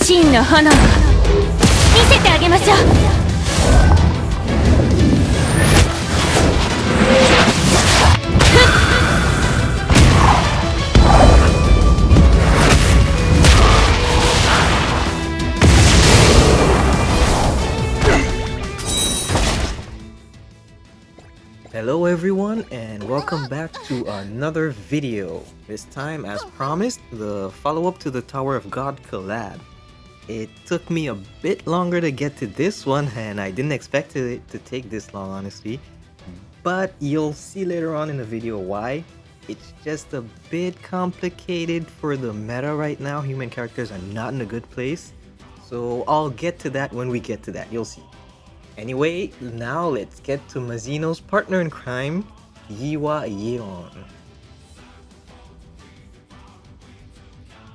真の炎を見せてあげましょう。Hello everyone and welcome back to another video. This time, as promised, the follow-up to the Tower of God collab. It took me a bit longer to get to this one and I didn't expect it to take this long, honestly. But you'll see later on in the video why. It's just a bit complicated for the meta right now. Human characters are not in a good place. So I'll get to that when we get to that, you'll see. Anyway, now let's get to Mazino's partner in crime, Yihwa.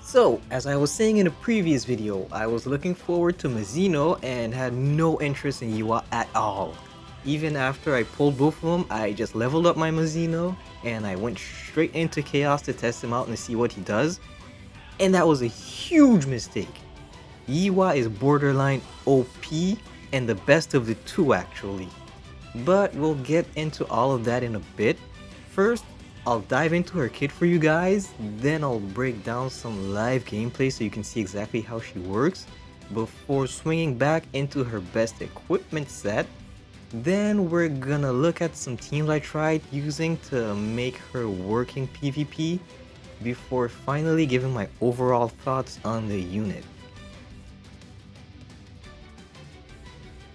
So, as I was saying in a previous video, I was looking forward to Mazino and had no interest in Yihwa at all. Even after I pulled both of them, I just leveled up my Mazino and I went straight into Chaos to test him out and see what he does. And that was a huge mistake. Yihwa is borderline OP and the best of the two actually. But we'll get into all of that in a bit. First, I'll dive into her kit for you guys, then I'll break down some live gameplay so you can see exactly how she works before swinging back into her best equipment set. Then we're gonna look at some teams I tried using to make her working PvP before finally giving my overall thoughts on the unit.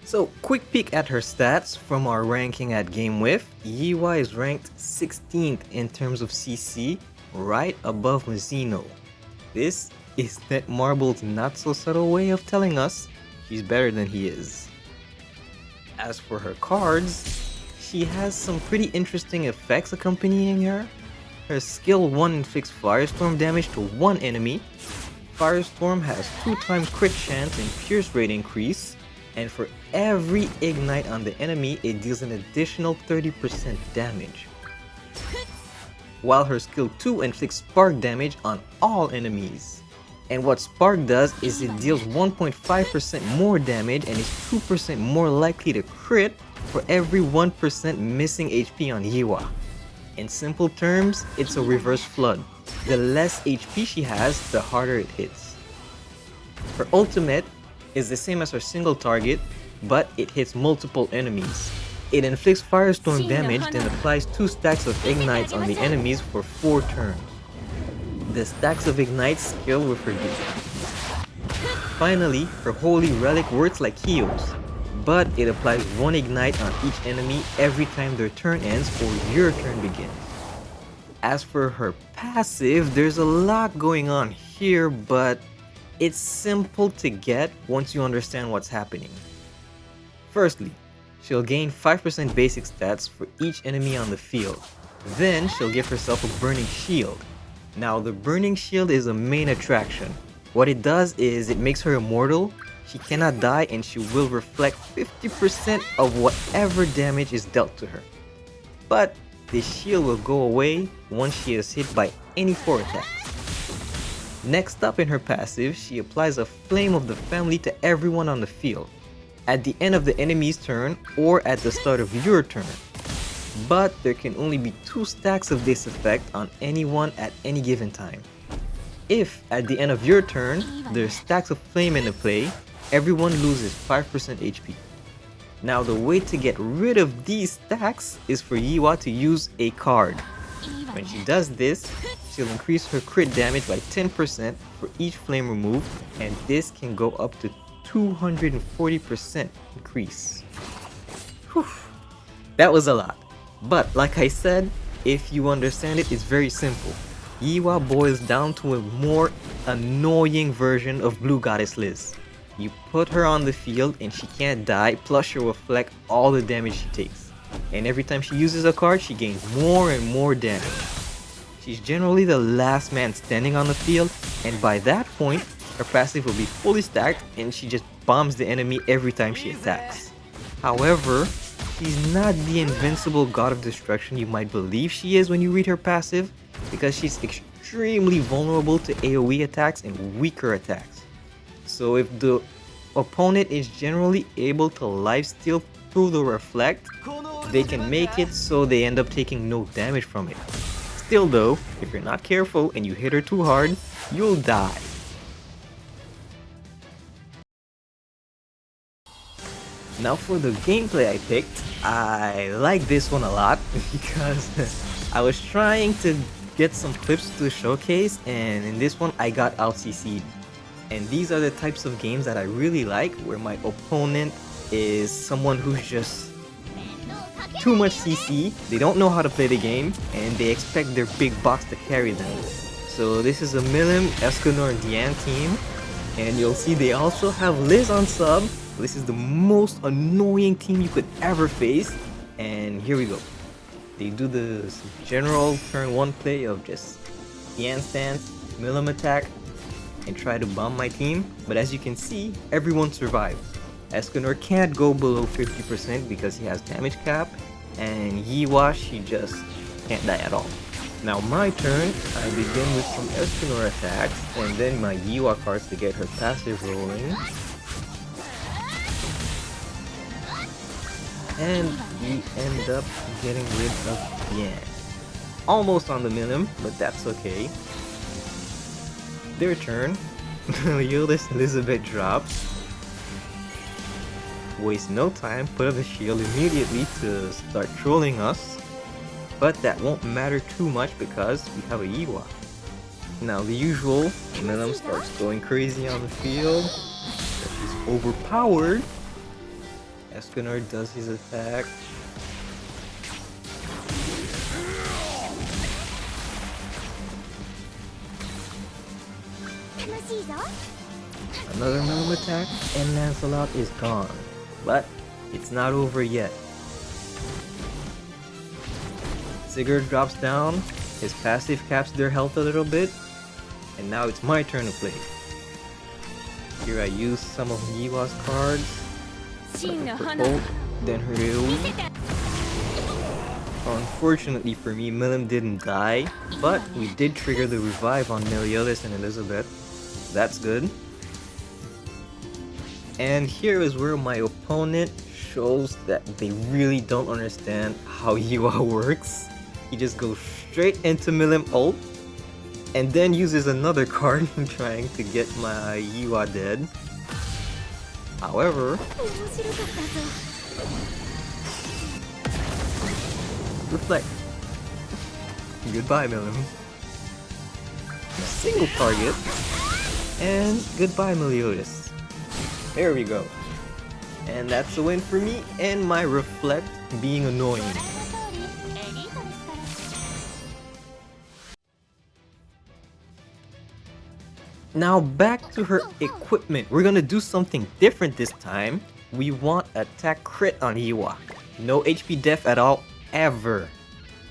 So, quick peek at her stats from our ranking at GameWith. Yihwa is ranked 16th in terms of CC, right above Mazino. This is Netmarble's not so subtle way of telling us she's better than he is. As for her cards, she has some pretty interesting effects accompanying her. Her skill 1 inflicts Firestorm damage to one enemy. Firestorm has 2 times crit chance and pierce rate increase. And for every ignite on the enemy, it deals an additional 30% damage. While her skill 2 inflicts spark damage on all enemies. And what spark does is it deals 1.5% more damage and is 2% more likely to crit for every 1% missing HP on Yihwa. In simple terms, it's a reverse flood. The less HP she has, the harder it hits. Her ultimate is the same as her single target, but it hits multiple enemies. It inflicts Firestorm damage, then applies 2 stacks of ignites on the enemies for 4 turns. The stacks of ignites scale with her dupe. Finally, her Holy Relic works like heals, but it applies 1 ignite on each enemy every time their turn ends or your turn begins. As for her passive, there's a lot going on here, but it's simple to get once you understand what's happening. Firstly, she'll gain 5% basic stats for each enemy on the field. Then she'll give herself a Burning Shield. Now the Burning Shield is a main attraction. What it does is it makes her immortal, she cannot die, and she will reflect 50% of whatever damage is dealt to her. But this shield will go away once she is hit by any 4 attacks. Next up in her passive, she applies a Flame of the Family to everyone on the field, at the end of the enemy's turn or at the start of your turn. But there can only be 2 stacks of this effect on anyone at any given time. If at the end of your turn, there's stacks of flame into play, everyone loses 5% HP. Now the way to get rid of these stacks is for Yihwa to use a card. When she does this, she'll increase her crit damage by 10% for each flame removed, and this can go up to 240% increase. Whew. That was a lot. But like I said, if you understand it, it's very simple. Yihwa boils down to a more annoying version of Blue Goddess Liz. You put her on the field and she can't die, plus she'll reflect all the damage she takes. And every time she uses a card, she gains more and more damage. She's generally the last man standing on the field, and by that point, her passive will be fully stacked and she just bombs the enemy every time she attacks. However, she's not the invincible god of destruction you might believe she is when you read her passive, because she's extremely vulnerable to AoE attacks and weaker attacks. So if the opponent is generally able to lifesteal through the reflect, they can make it so they end up taking no damage from it. Still though, if you're not careful and you hit her too hard, you'll die. Now for the gameplay I picked, I like this one a lot because I was trying to get some clips to showcase, and in this one I got out CC'd. And these are the types of games that I really like, where my opponent is someone who's just too much CC, they don't know how to play the game, and they expect their big box to carry them. So this is a Milim, Escanor, and Diane team, and you'll see they also have Liz on sub. This is the most annoying team you could ever face, and here we go. They do the general turn 1 play of just Diane stance, Milim attack, and try to bomb my team, but as you can see, everyone survived. Escanor can't go below 50% because he has damage cap, and Yihwa, she just can't die at all. Now my turn, I begin with some Escanor attacks, and then my Yihwa cards to get her passive rolling. And we end up getting rid of Yan. Almost on the Milim, but that's okay. Their turn, Meliodas Elizabeth drops. Waste no time, put up a shield immediately to start trolling us. But that won't matter too much because we have a Yihwa. Now the usual, Milim starts going crazy on the field. She's overpowered. Escanor does his attack. Another Milim attack, and Lancelot is gone. But it's not over yet. Sigurd drops down, his passive caps their health a little bit, and now it's my turn to play. Here I use some of Yihwa's cards. Purple, then her AoE. Unfortunately for me, Milim didn't die, but we did trigger the revive on Meliodas and Elizabeth. That's good. And here is where my opponent shows that they really don't understand how Yihwa works. He just goes straight into Milim ult, and then uses another card trying to get my Yihwa dead. However, reflect. Goodbye, Milim. Single target, and goodbye, Meliodas. There we go. And that's a win for me and my reflect being annoying. Now back to her equipment. We're gonna do something different this time. We want attack crit on Yihwa. No HP def at all, ever.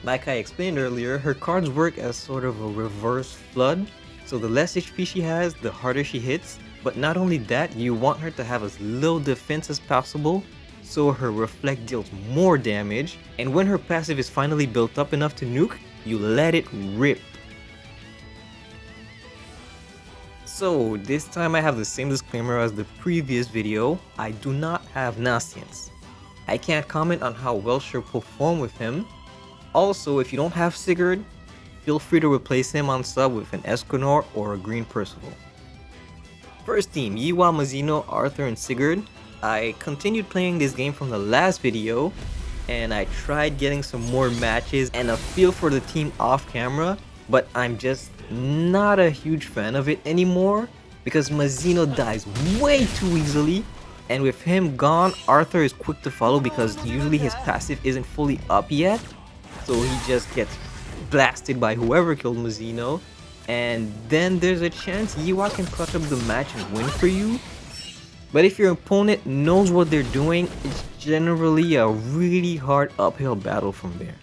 Like I explained earlier, her cards work as sort of a reverse flood. So the less HP she has, the harder she hits. But not only that, you want her to have as low defense as possible, so her reflect deals more damage. And when her passive is finally built up enough to nuke, you let it rip. So this time I have the same disclaimer as the previous video. I do not have Nascience. I can't comment on how well she'll perform with him. Also, if you don't have Sigurd, feel free to replace him on sub with an Escanor or a Green Percival. First team, Yihwa, Mazino, Arthur, and Sigurd. I continued playing this game from the last video, and I tried getting some more matches and a feel for the team off camera, but I'm just not a huge fan of it anymore because Mazino dies way too easily, and with him gone, Arthur is quick to follow because usually his passive isn't fully up yet, so he just gets blasted by whoever killed Mazino, and then there's a chance Yihwa can clutch up the match and win for you. But if your opponent knows what they're doing, it's generally a really hard uphill battle from there.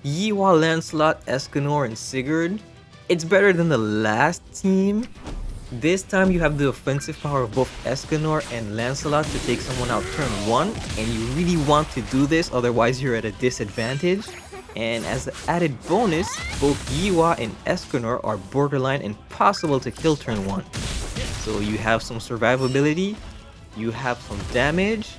Yihwa, Lancelot, Escanor, and Sigurd. It's better than the last team. This time you have the offensive power of both Escanor and Lancelot to take someone out turn 1, and you really want to do this, otherwise you're at a disadvantage. And as an added bonus, both Yihwa and Escanor are borderline impossible to kill turn 1. So you have some survivability, you have some damage,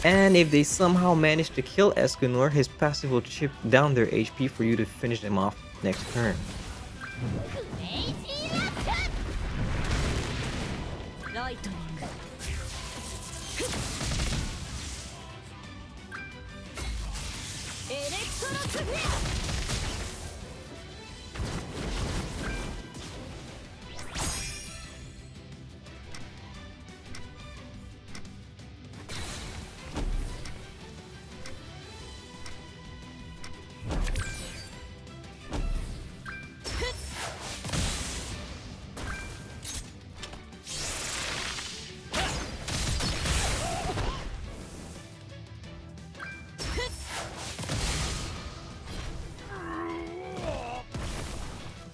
and if they somehow manage to kill Escanor, his passive will chip down their HP for you to finish them off next turn.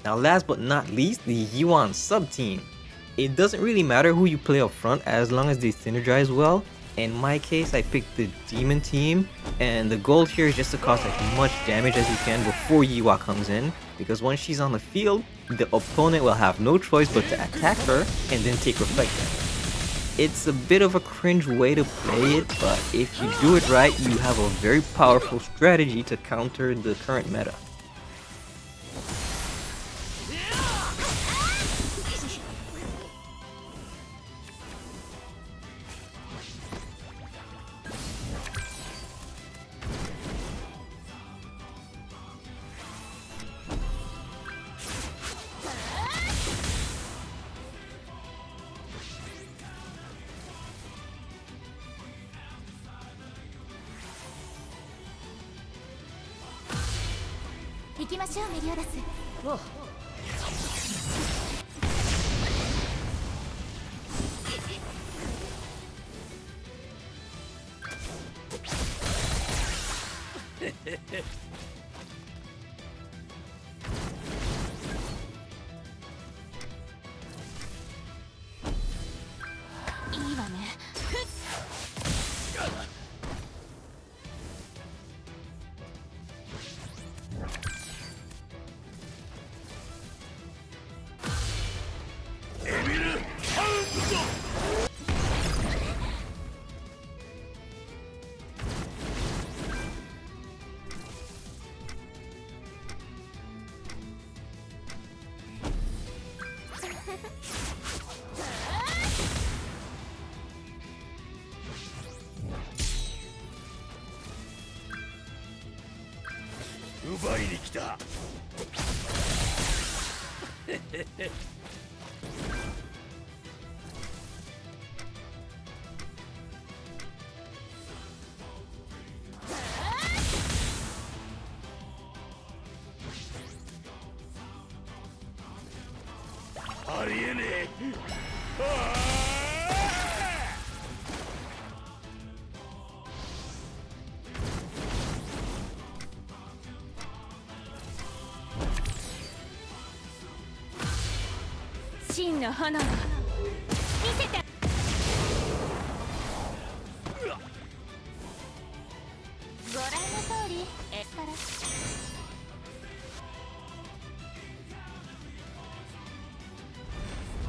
Now last but not least, the Yihwa sub-team. It doesn't really matter who you play up front as long as they synergize well. In my case, I picked the Demon team, and the goal here is just to cause as much damage as you can before Yihwa comes in, because once she's on the field, the opponent will have no choice but to attack her and then take reflect damage. It's a bit of a cringe way to play it, but if you do it right, you have a very powerful strategy to counter the current meta.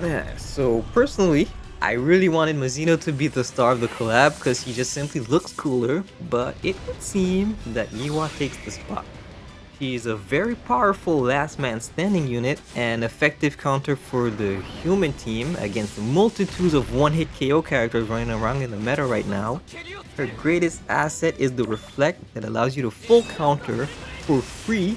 Yeah, so personally, I really wanted Mazino to be the star of the collab because he just simply looks cooler, but it would seem that Yihwa takes the spot. He is a very powerful last man standing unit and effective counter for the human team against the multitudes of one-hit KO characters running around in the meta right now. Her greatest asset is the Reflect that allows you to full counter for free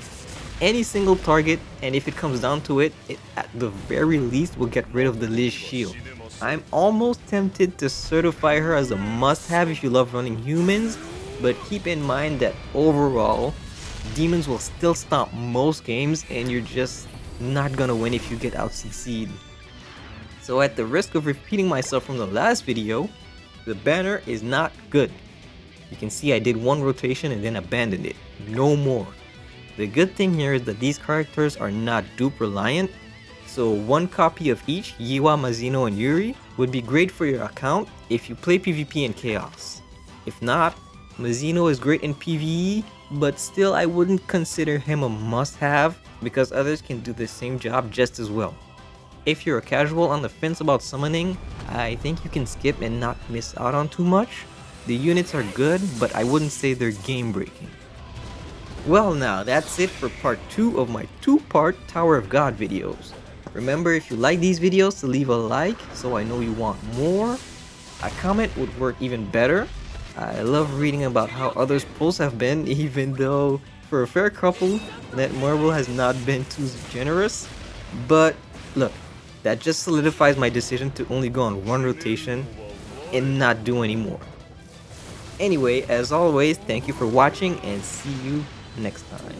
any single target, and if it comes down to it, at the very least will get rid of the Liz shield. I'm almost tempted to certify her as a must-have if you love running humans, but keep in mind that overall, demons will still stomp most games and you're just not gonna win if you get out CC'd. So at the risk of repeating myself from the last video, the banner is not good. You can see I did one rotation and then abandoned it. No more. The good thing here is that these characters are not dupe reliant, so one copy of each, Yihwa, Mazino, and Yuri, would be great for your account if you play PvP and Chaos. If not, Mazino is great in PvE, but still I wouldn't consider him a must-have because others can do the same job just as well. If you're a casual on the fence about summoning, I think you can skip and not miss out on too much. The units are good, but I wouldn't say they're game-breaking. Well now, that's it for part 2 of my 2-part Tower of God videos. Remember, if you like these videos, to leave a like so I know you want more. A comment would work even better. I love reading about how others' pulls have been, even though for a fair couple, Netmarble has not been too generous. But look, that just solidifies my decision to only go on one rotation and not do any more. Anyway, as always, thank you for watching and see you next time.